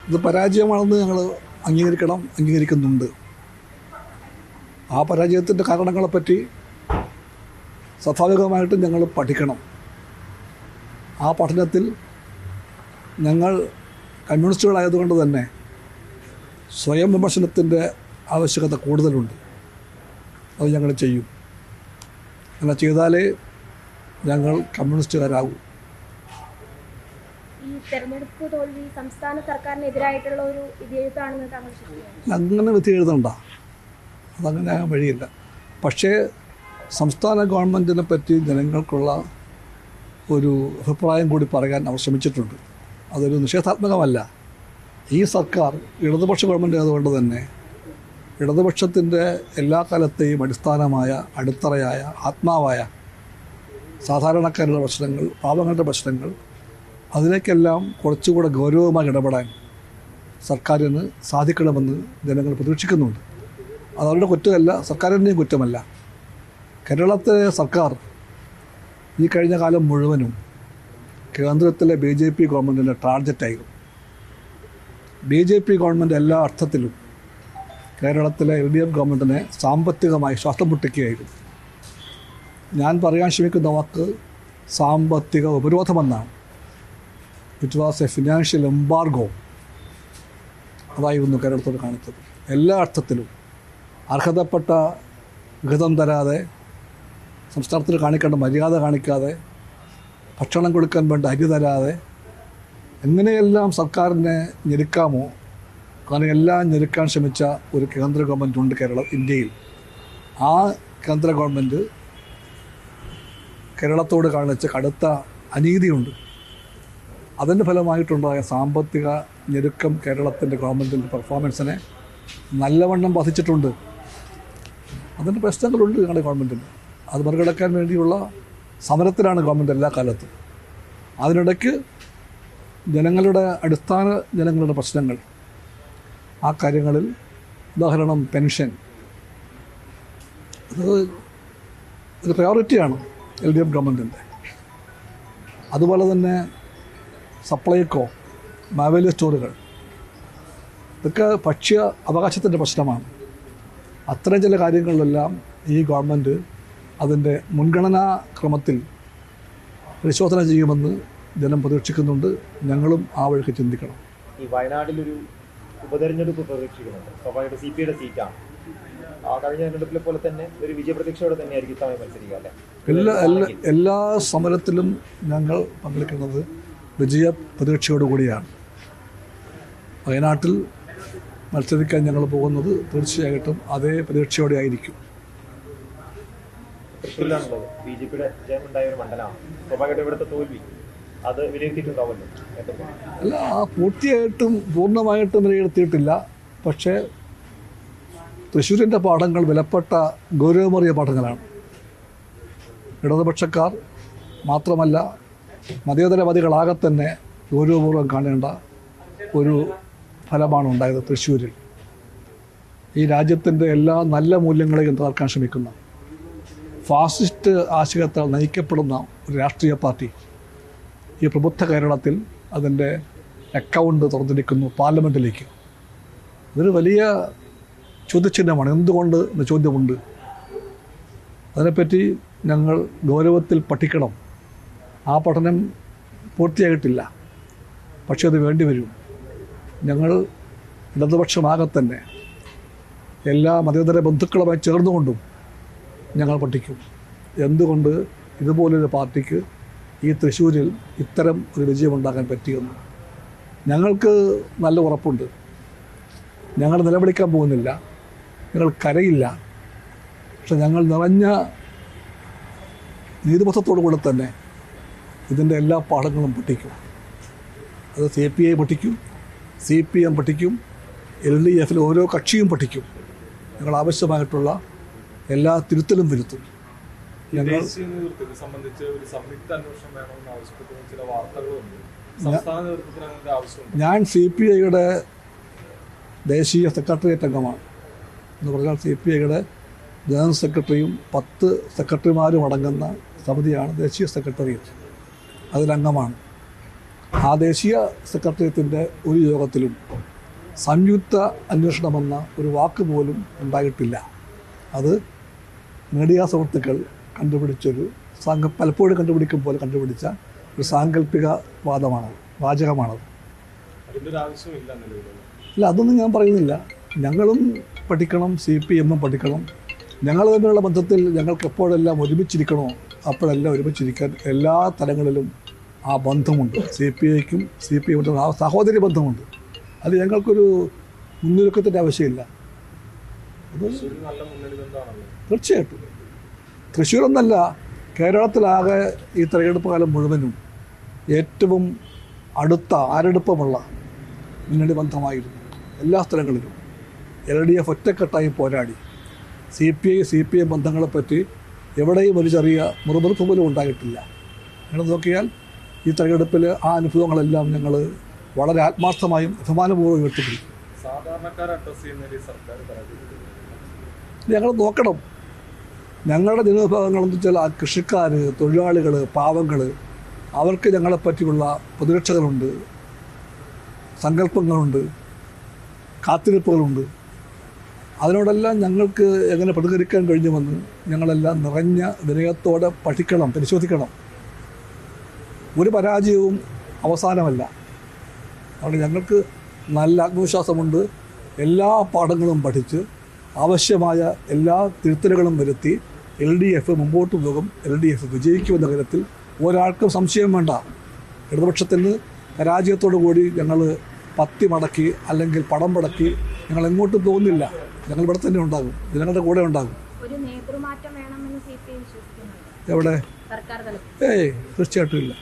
ഇത് പരാജയമാണെന്ന് ഞങ്ങൾ അംഗീകരിക്കുന്നുണ്ട്. ആ പരാജയത്തിൻ്റെ കാരണങ്ങളെപ്പറ്റി സ്വാഭാവികമായിട്ടും ഞങ്ങൾ പഠിക്കണം. ആ പഠനത്തിൽ ഞങ്ങൾ കമ്മ്യൂണിസ്റ്റുകളായതുകൊണ്ട് തന്നെ സ്വയം വിമർശനത്തിൻ്റെ ആവശ്യകത കൂടുതലുണ്ട്. അത് ഞങ്ങൾ ചെയ്യും. അങ്ങനെ ചെയ്താലേ ഞങ്ങൾ കമ്മ്യൂണിസ്റ്റുകാരാകൂ. ഈ തെരഞ്ഞെടുപ്പ് തോൽവി സംസ്ഥാന സർക്കാരിനെതിരായിട്ടുള്ള ഒരു വിധിയെഴുത്താണെന്ന് താങ്കൾ ശരിയാണ്? അങ്ങനെ വിധി എഴുതണ്ട, അതങ്ങനെ ആകാൻ വഴിയില്ല. പക്ഷേ സംസ്ഥാന ഗവൺമെൻറ്റിനെ പറ്റി ജനങ്ങൾക്കുള്ള ഒരു അഭിപ്രായം കൂടി പറയാൻ അവർ ശ്രമിച്ചിട്ടുണ്ട്. അതൊരു നിഷേധാത്മകമല്ല. ഈ സർക്കാർ ഇടതുപക്ഷ ഗവൺമെൻറ് ആയതുകൊണ്ട് തന്നെ ഇടതുപക്ഷത്തിൻ്റെ എല്ലാ കാലത്തെയും അടിസ്ഥാനമായ അടിത്തറയായ ആത്മാവായ സാധാരണക്കാരുടെ പ്രശ്നങ്ങൾ, പാവങ്ങളുടെ പ്രശ്നങ്ങൾ, അതിലേക്കെല്ലാം കുറച്ചുകൂടെ ഗൗരവമായി ഇടപെടാൻ സർക്കാരിന് സാധിക്കണമെന്ന് ജനങ്ങൾ പ്രതീക്ഷിക്കുന്നുണ്ട്. അതവരുടെ കുറ്റമല്ല, സർക്കാരിൻ്റെയും കുറ്റമല്ല. കേരളത്തിലെ സർക്കാർ ഈ കഴിഞ്ഞ കാലം മുഴുവനും കേന്ദ്രത്തിലെ BJP ഗവൺമെൻറ്റിൻ്റെ ടാർഗറ്റായിരുന്നു. BJP ഗവൺമെൻറ് എല്ലാ അർത്ഥത്തിലും കേരളത്തിലെ LDF ഗവൺമെൻറ്റിനെ സാമ്പത്തികമായി ശ്വാസം മുട്ടിക്കുകയായിരുന്നു. ഞാൻ പറയാൻ ശ്രമിക്കുന്ന വാക്ക് സാമ്പത്തിക ഉപരോധമെന്നാണ്. It was a financial embargo. അതായിരുന്നു കേരളത്തോട് കാണിച്ചത്. എല്ലാ അർത്ഥത്തിലും അർഹതപ്പെട്ട വിഹിതം തരാതെ, സംസ്ഥാനത്തിൽ കാണിക്കേണ്ട മര്യാദ കാണിക്കാതെ, ഭക്ഷണം കൊടുക്കാൻ വേണ്ട അരി തരാതെ, എങ്ങനെയെല്ലാം സർക്കാരിനെ ഞെരുക്കാമോ അങ്ങനെയെല്ലാം ഞെരുക്കാൻ ശ്രമിച്ച ഒരു കേന്ദ്ര ഗവൺമെൻറ് ഉണ്ട് ഇന്ത്യയിൽ. ആ കേന്ദ്ര ഗവൺമെൻറ് കേരളത്തോട് കാണിച്ച കടുത്ത അനീതിയുണ്ട്. അതിൻ്റെ ഫലമായിട്ടുണ്ടായ സാമ്പത്തിക ഞെരുക്കം കേരളത്തിൻ്റെ ഗവൺമെൻറ്റിൻ്റെ പെർഫോമൻസിനെ നല്ലവണ്ണം ബാധിച്ചിട്ടുണ്ട്. അതിൻ്റെ പ്രശ്നങ്ങളുണ്ട് ഞങ്ങളുടെ ഗവൺമെൻറ്റിന്. അത് മറികടക്കാൻ വേണ്ടിയുള്ള സമരത്തിലാണ് ഗവൺമെൻറ് എല്ലാ കാലത്തും. അതിനിടയ്ക്ക് ജനങ്ങളുടെ പ്രശ്നങ്ങൾ, ആ കാര്യങ്ങളിൽ ഉദാഹരണം പെൻഷൻ, ഇത് പ്രയോറിറ്റിയാണ് LDF ഗവൺമെൻറ്റിൻ്റെ. അതുപോലെ തന്നെ സപ്ലൈകോ, മാവേലി സ്റ്റോറുകൾ, ഇതൊക്കെ ഭക്ഷ്യ അവകാശത്തിൻ്റെ പ്രശ്നമാണ്. അത്തരം ചില കാര്യങ്ങളിലെല്ലാം ഈ ഗവൺമെൻറ് അതിൻ്റെ മുൻഗണനാ ക്രമത്തിൽ പരിശോധന ചെയ്യുമെന്ന് ജനം പ്രതീക്ഷിക്കുന്നുണ്ട്. ഞങ്ങളും ആ വഴിക്ക് ചിന്തിക്കണം. ഈ വയനാട്ടിലൊരു ഉപതെരഞ്ഞെടുപ്പ് പ്രതീക്ഷിക്കുന്നുണ്ട്. സ്വാഭാവികമായിട്ട് CPIയുടെ സീറ്റാണ്. കഴിഞ്ഞ തെരഞ്ഞെടുപ്പിലെ പോലെ തന്നെ ഒരു വിജയപ്രതീക്ഷയോടെ തന്നെയായിരിക്കും ഇത്തവണ മത്സരിക്കുക അല്ലേ? എല്ലാ സമരത്തിലും ഞങ്ങൾ പങ്കെടുക്കുന്നത് വിജയ പ്രതീക്ഷയോടുകൂടിയാണ്. വയനാട്ടിൽ മത്സരിക്കാൻ ഞങ്ങൾ പോകുന്നത് തീർച്ചയായിട്ടും അതേ പ്രതീക്ഷയോടെ ആയിരിക്കും. തൃശ്ശൂരിലാണുള്ളത്. BJPയുടെ ജയമുണ്ടായ ഒരു മണ്ഡലമാണ്. സ്വാഭാവികമായിട്ടും ഇവിടുത്തെ തോൽവി അത് വിലയിരുത്തിയിട്ടുണ്ടാവുമല്ലോ? അല്ല, പൂർണ്ണമായിട്ടും വിലയിരുത്തിയിട്ടില്ല. പക്ഷേ തൃശ്ശൂരിൻ്റെ പാഠങ്ങൾ വിലപ്പെട്ട ഗൗരവമേറിയ പാഠങ്ങളാണ്. ഇടതുപക്ഷക്കാർ മാത്രമല്ല, മതേതരവാദികളാകെ തന്നെ ഗൗരവപൂർവ്വം കാണേണ്ട ഒരു ഫലമാണ് ഉണ്ടായത് തൃശ്ശൂരിൽ. ഈ രാജ്യത്തിൻ്റെ എല്ലാ നല്ല മൂല്യങ്ങളെയും തകർക്കാൻ ശ്രമിക്കുന്ന ഫാസിസ്റ്റ് ആശയത്താൽ നയിക്കപ്പെടുന്ന ഒരു രാഷ്ട്രീയ പാർട്ടി ഈ പ്രബുദ്ധ കേരളത്തിൽ അതിൻ്റെ അക്കൗണ്ട് തുറന്നിരിക്കുന്നു പാർലമെൻറ്റിലേക്ക്. ഇതൊരു വലിയ ചോദ്യചിഹ്നമാണ്. എന്തുകൊണ്ട് എന്ന ചോദ്യമുണ്ട്. അതിനെപ്പറ്റി ഞങ്ങൾ ഗൗരവത്തിൽ പഠിക്കണം. ആ പഠനം പൂർത്തിയായിട്ടില്ല, പക്ഷേ അത് വേണ്ടി വരും. ഞങ്ങൾ ഇടതുപക്ഷമാകെ തന്നെ എല്ലാ മതേതര ബന്ധുക്കളുമായി ചേർന്നുകൊണ്ടും ഞങ്ങൾ പഠിക്കും. എന്തുകൊണ്ട് ഇതുപോലൊരു പാർട്ടിക്ക് ഈ തൃശ്ശൂരിൽ ഇത്തരം ഒരു വിജയമുണ്ടാക്കാൻ പറ്റിയെന്ന് ഞങ്ങൾക്ക് നല്ല ഉറപ്പുണ്ട്. ഞങ്ങൾ നിലവിളിക്കാൻ പോകുന്നില്ല, ഞങ്ങൾ കരയില്ല. പക്ഷെ ഞങ്ങൾ നിറഞ്ഞ നീതിബോധത്തോടു കൂടെ തന്നെ ഇതിൻ്റെ എല്ലാ പാഠങ്ങളും പഠിക്കും. അത് CPI പഠിക്കും, CPM പഠിക്കും, LDF ഓരോ കക്ഷിയും പഠിക്കും. ഞങ്ങൾ ആവശ്യമായിട്ടുള്ള എല്ലാ തിരുത്തലും വരുത്തും. ഞാൻ CPIയുടെ ദേശീയ സെക്രട്ടേറിയറ്റ് അംഗമാണ്. എന്ന് പറഞ്ഞാൽ CPIയുടെ ജനറൽ സെക്രട്ടറിയും 10 സെക്രട്ടറിമാരും അടങ്ങുന്ന സമിതിയാണ് ദേശീയ സെക്രട്ടേറിയറ്റ്. അതിലംഗമാണ്. ആ ദേശീയ സെക്രട്ടേറിയറ്റിൻ്റെ ഒരു യോഗത്തിലും സംയുക്ത അന്വേഷണമെന്ന ഒരു വാക്ക് പോലും ഉണ്ടായിട്ടില്ല. അത് മീഡിയ സുഹൃത്തുക്കൾ കണ്ടുപിടിച്ചൊരു പലപ്പോഴും കണ്ടുപിടിക്കും പോലെ കണ്ടുപിടിച്ച ഒരു സാങ്കല്പിക വാചകമാണത്. ഇല്ല, അതൊന്നും ഞാൻ പറയുന്നില്ല. ഞങ്ങളും പഠിക്കണം, CPM പഠിക്കണം. ഞങ്ങൾ തമ്മിലുള്ള ബന്ധത്തിൽ ഞങ്ങൾക്ക് എപ്പോഴെല്ലാം ഒരുമിച്ചിരിക്കണോ അപ്പോഴെല്ലാം ഒരുമിച്ചിരിക്കാൻ എല്ലാ തലങ്ങളിലും ആ ബന്ധമുണ്ട്. CPIക്കും CPM ആ സഹോദരി ബന്ധമുണ്ട്. അത് ഞങ്ങൾക്കൊരു മുന്നൊരുക്കത്തിൻ്റെ ആവശ്യമില്ല. അത് തീർച്ചയായിട്ടും തൃശ്ശൂരൊന്നല്ല, കേരളത്തിലാകെ ഈ തെരഞ്ഞെടുപ്പ് കാലം മുഴുവനും ഏറ്റവും അടുത്ത ആരെടുപ്പമുള്ള മുന്നണി ബന്ധമായിരുന്നു. എല്ലാ സ്ഥലങ്ങളിലും LDF ഒറ്റക്കെട്ടായി പോരാടി. CPI-CPM ബന്ധങ്ങളെപ്പറ്റി എവിടെയും ഒരു ചെറിയ മുറുമുറുപ്പ് പോലും ഉണ്ടായിട്ടില്ല. അങ്ങനെ നോക്കിയാൽ ഈ തെരഞ്ഞെടുപ്പിൽ ആ അനുഭവങ്ങളെല്ലാം ഞങ്ങൾ വളരെ ആത്മാർത്ഥമായും അഭിമാനപൂർവ്വം ഉയർത്തിപ്പിടിക്കും. ഞങ്ങൾ നോക്കണം. ഞങ്ങളുടെ ജനവിഭാഗങ്ങളെന്ന് വെച്ചാൽ ആ കൃഷിക്കാർ, തൊഴിലാളികൾ, പാവങ്ങൾ, അവർക്ക് ഞങ്ങളെപ്പറ്റിയുള്ള പ്രതിരക്ഷകളുണ്ട്, സങ്കല്പങ്ങളുണ്ട്, കാത്തിരിപ്പുകളുണ്ട്. അതിനോടെല്ലാം ഞങ്ങൾക്ക് എങ്ങനെ പ്രതികരിക്കാൻ കഴിഞ്ഞുവെന്ന് ഞങ്ങളെല്ലാം നിറഞ്ഞ വിനയത്തോടെ പഠിക്കണം, പരിശോധിക്കണം. ഒരു പരാജയവും അവസാനമല്ല. അതുകൊണ്ട് ഞങ്ങൾക്ക് നല്ല ആത്മവിശ്വാസമുണ്ട്. എല്ലാ പാഠങ്ങളും പഠിച്ച് ആവശ്യമായ എല്ലാ തിരുത്തലുകളും വരുത്തി LDF മുമ്പോട്ട് പോകും. LDF വിജയിക്കുമെന്ന കാര്യത്തിൽ ഒരാൾക്കും സംശയം വേണ്ട. ഇടതുപക്ഷത്തിന് പരാജയത്തോടു കൂടി ഞങ്ങൾ പത്തി മടക്കി അല്ലെങ്കിൽ പടം മടക്കി ഞങ്ങൾ എങ്ങോട്ടും പോകുന്നില്ല. ഞങ്ങൾ ഇവിടെ തന്നെ ഉണ്ടാകും, ജനങ്ങളുടെ കൂടെ ഉണ്ടാകും. ഒരു നേതൃമാറ്റം വേണമെന്ന് CPI വിശ്വസിക്കുന്നുണ്ട് എവിടെ? സർക്കാർ തലത്തിൽ? തീർച്ചയായിട്ടും ഇല്ല.